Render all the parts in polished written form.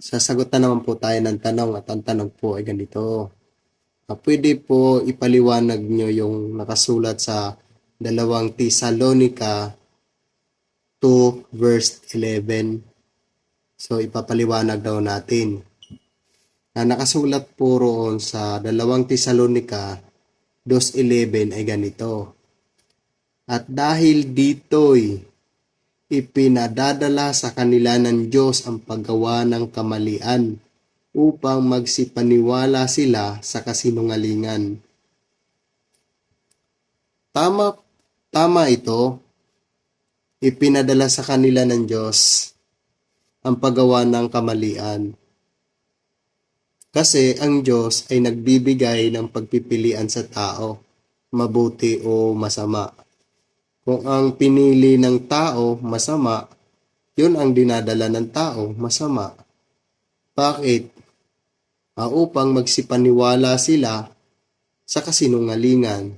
Sasagot na naman po tayo ng tanong at ang tanong po ay ganito. Pwede po ipaliwanag nyo yung nakasulat sa 2 Tesalonica 2 verse 11. So ipapaliwanag daw natin. Nakasulat po roon sa 2 Tesalonica 2:11 ay ganito. At dahil dito'y ipinadadala sa kanila ng Diyos ang paggawa ng kamalian upang magsipaniwala sila sa kasinungalingan. Tama ito. Ipinadala sa kanila ng Diyos ang paggawa ng kamalian. Kasi ang Diyos ay nagbibigay ng pagpipilian sa tao, mabuti o masama. Kung ang pinili ng tao masama, yun ang dinadala ng tao masama. Bakit? Upang magsipaniwala sila sa kasinungalingan.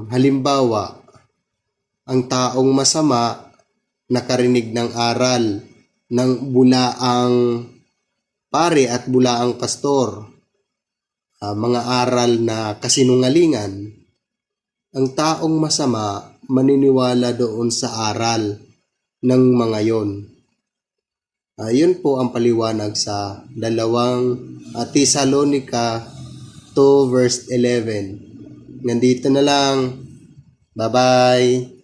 Halimbawa, ang taong masama nakarinig ng aral ng bulaang pare at bulaang pastor, mga aral na kasinungalingan, ang taong masama maniniwala doon sa aral ng mga yon. Yun po ang paliwanag sa 2 Tesalonica 2 verse 11. Nandito na lang. Bye-bye.